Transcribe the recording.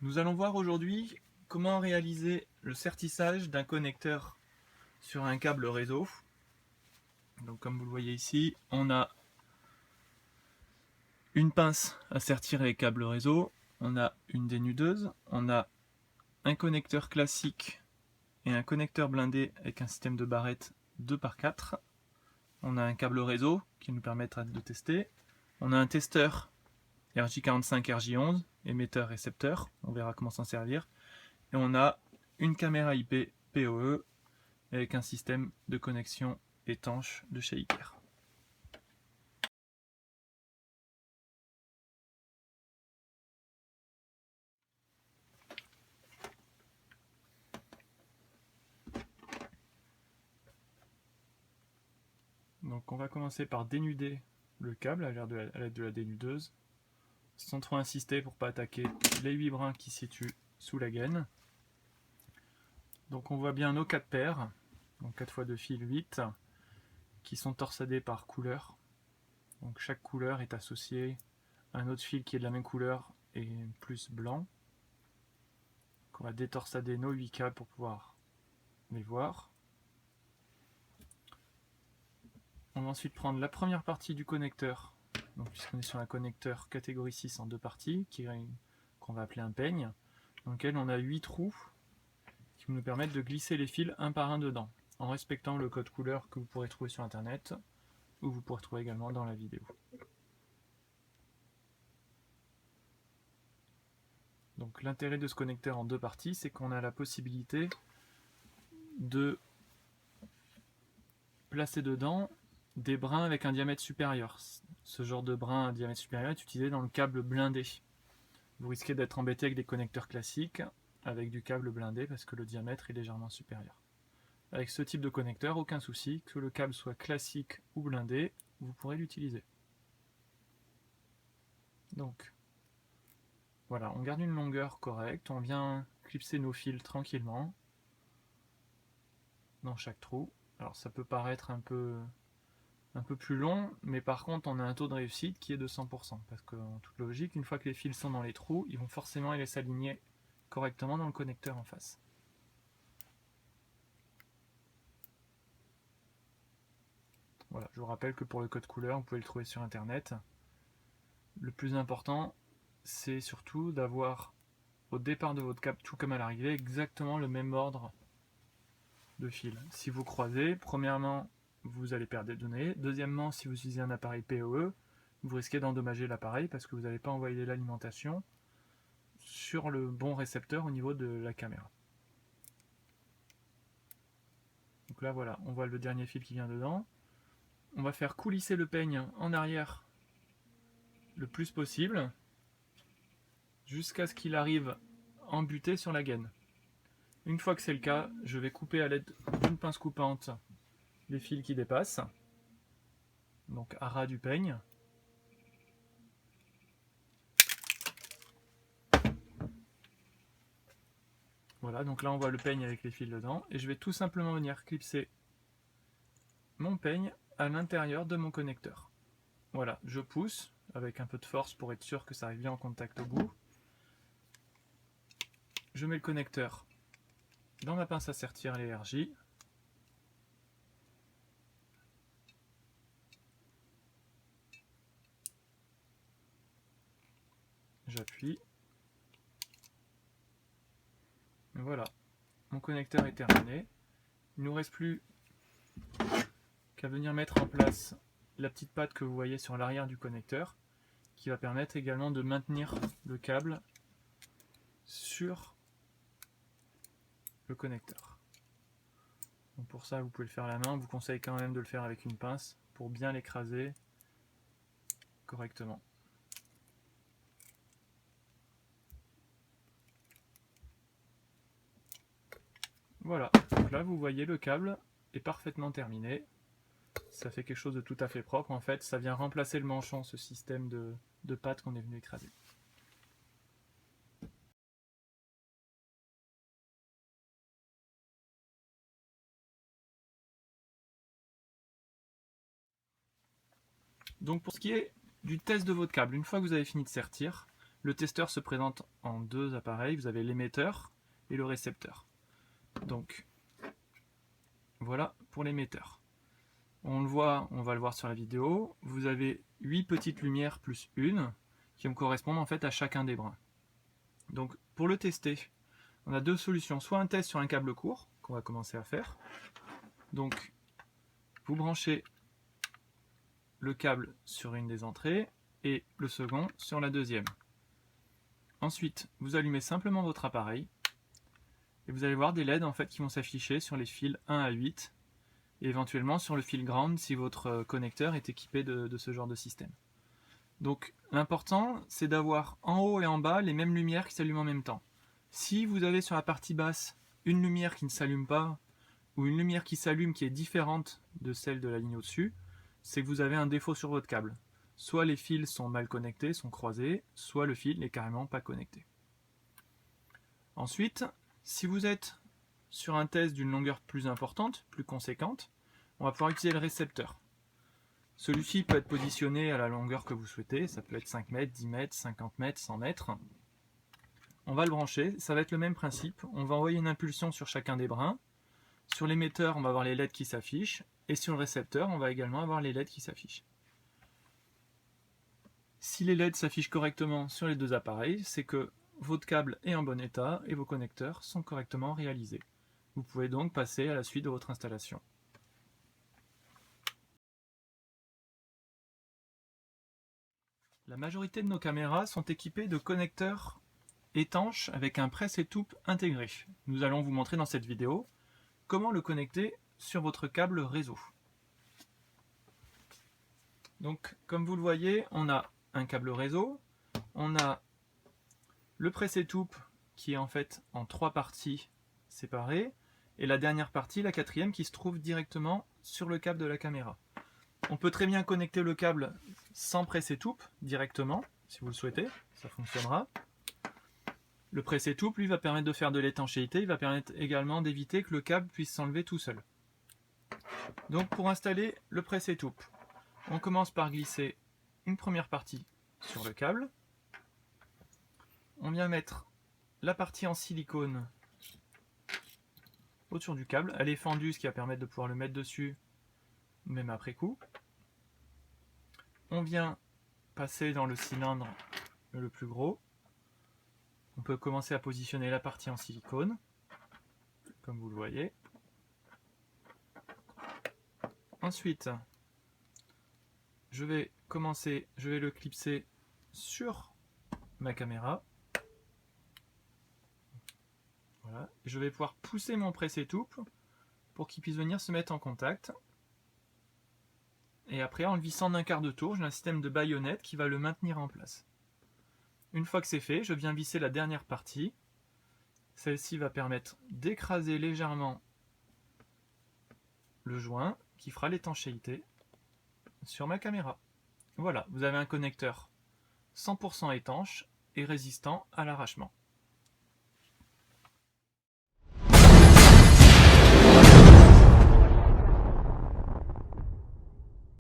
Nous allons voir aujourd'hui comment réaliser le sertissage d'un connecteur sur un câble réseau. Donc comme vous le voyez ici, on a une pince à sertir les câbles réseau, on a une dénudeuse, on a un connecteur classique et un connecteur blindé avec un système de barrette 2x4. On a un câble réseau qui nous permettra de tester. On a un testeur RJ45 RJ11, émetteur récepteur, on verra comment s'en servir. Et on a une caméra IP PoE avec un système de connexion étanche de chez Iker. Donc on va commencer par dénuder le câble à l'aide de la dénudeuse, sans trop insister pour ne pas attaquer les 8 brins qui se situent sous la gaine. Donc on voit bien nos 4 paires, donc 4 fois 2 fils 8, qui sont torsadés par couleur. Donc chaque couleur est associée à un autre fil qui est de la même couleur et plus blanc. Donc on va détorsader nos 8 câbles pour pouvoir les voir. On va ensuite prendre la première partie du connecteur, puisqu'on est sur un connecteur catégorie 6 en 2 parties, qu'on va appeler un peigne, dans lequel on a 8 trous qui nous permettent de glisser les fils un par un dedans, en respectant le code couleur que vous pourrez trouver sur internet, ou vous pourrez trouver également dans la vidéo. Donc l'intérêt de ce connecteur en 2 parties, c'est qu'on a la possibilité de placer dedans des brins avec un diamètre supérieur. Ce genre de brin à diamètre supérieur est utilisé dans le câble blindé. Vous risquez d'être embêté avec des connecteurs classiques avec du câble blindé parce que le diamètre est légèrement supérieur. Avec ce type de connecteur, aucun souci, que le câble soit classique ou blindé, vous pourrez l'utiliser. Donc, voilà, on garde une longueur correcte, on vient clipser nos fils tranquillement dans chaque trou. Alors ça peut paraître un peu plus long, mais par contre on a un taux de réussite qui est de 100%, parce qu'en toute logique, une fois que les fils sont dans les trous, ils vont forcément aller s'aligner correctement dans le connecteur en face. Voilà, je vous rappelle que pour le code couleur, vous pouvez le trouver sur internet. Le plus important, c'est surtout d'avoir au départ de votre câble, tout comme à l'arrivée, exactement le même ordre de fils. Si vous croisez, premièrement, vous allez perdre des données. Deuxièmement, si vous utilisez un appareil PoE, vous risquez d'endommager l'appareil parce que vous n'allez pas envoyer l'alimentation sur le bon récepteur au niveau de la caméra. Donc là voilà, on voit le dernier fil qui vient dedans. On va faire coulisser le peigne en arrière le plus possible jusqu'à ce qu'il arrive embuté sur la gaine. Une fois que c'est le cas, je vais couper à l'aide d'une pince coupante les fils qui dépassent, donc à ras du peigne. Voilà, donc là on voit le peigne avec les fils dedans, et je vais tout simplement venir clipser mon peigne à l'intérieur de mon connecteur. Voilà, je pousse avec un peu de force pour être sûr que ça arrive bien en contact au bout. Je mets le connecteur dans ma pince à sertir les RJ. J'appuie. Et voilà, mon connecteur est terminé. Il ne nous reste plus qu'à venir mettre en place la petite patte que vous voyez sur l'arrière du connecteur, qui va permettre également de maintenir le câble sur le connecteur. Donc pour ça, vous pouvez le faire à la main. On vous conseille quand même de le faire avec une pince pour bien l'écraser correctement. Voilà, donc là vous voyez le câble est parfaitement terminé. Ça fait quelque chose de tout à fait propre. En fait, ça vient remplacer le manchon, ce système de pattes qu'on est venu écraser. Donc pour ce qui est du test de votre câble, une fois que vous avez fini de sertir, Le testeur se présente en deux appareils, vous avez l'émetteur et le récepteur. Donc voilà pour l'émetteur. On va le voir sur la vidéo, vous avez 8 petites lumières plus une qui me correspondent en fait à chacun des brins. Donc pour le tester, on a deux solutions, soit un test sur un câble court, qu'on va commencer à faire. Donc vous branchez le câble sur une des entrées et le second sur la deuxième. Ensuite, vous allumez simplement votre appareil et vous allez voir des LED en fait qui vont s'afficher sur les fils 1 à 8 et éventuellement sur le fil ground si votre connecteur est équipé de ce genre de système. Donc l'important c'est d'avoir en haut et en bas les mêmes lumières qui s'allument en même temps. Si vous avez sur la partie basse une lumière qui ne s'allume pas ou une lumière qui s'allume qui est différente de celle de la ligne au-dessus, c'est que vous avez un défaut sur votre câble. Soit les fils sont mal connectés, sont croisés, soit le fil n'est carrément pas connecté. Ensuite, si vous êtes sur un test d'une longueur plus importante, plus conséquente, on va pouvoir utiliser le récepteur. Celui-ci peut être positionné à la longueur que vous souhaitez, ça peut être 5 mètres, 10 mètres, 50 mètres, 100 mètres. On va le brancher, ça va être le même principe, on va envoyer une impulsion sur chacun des brins. Sur l'émetteur, on va avoir les LED qui s'affichent, et sur le récepteur, on va également avoir les LED qui s'affichent. Si les LED s'affichent correctement sur les deux appareils, c'est que votre câble est en bon état et vos connecteurs sont correctement réalisés. Vous pouvez donc passer à la suite de votre installation. La majorité de nos caméras sont équipées de connecteurs étanches avec un presse-étoupe intégré. Nous allons vous montrer dans cette vidéo comment le connecter sur votre câble réseau. Donc, comme vous le voyez, on a un câble réseau, on a le presse-étoupe qui est en fait en 3 parties séparées, et la dernière partie, la quatrième, qui se trouve directement sur le câble de la caméra. On peut très bien connecter le câble sans presse-étoupe directement, si vous le souhaitez, ça fonctionnera. Le presse-étoupe, lui, va permettre de faire de l'étanchéité, il va permettre également d'éviter que le câble puisse s'enlever tout seul. Donc pour installer le presse-étoupe, on commence par glisser une première partie sur le câble. On vient mettre la partie en silicone autour du câble. Elle est fendue, ce qui va permettre de pouvoir le mettre dessus, même après coup. On vient passer dans le cylindre le plus gros. On peut commencer à positionner la partie en silicone, comme vous le voyez. Ensuite, je vais le clipser sur ma caméra. Voilà. Je vais pouvoir pousser mon presse-étoupe pour qu'il puisse venir se mettre en contact. Et après, en le vissant d'un quart de tour, j'ai un système de baïonnette qui va le maintenir en place. Une fois que c'est fait, je viens visser la dernière partie. Celle-ci va permettre d'écraser légèrement le joint qui fera l'étanchéité sur ma caméra. Voilà, vous avez un connecteur 100% étanche et résistant à l'arrachement.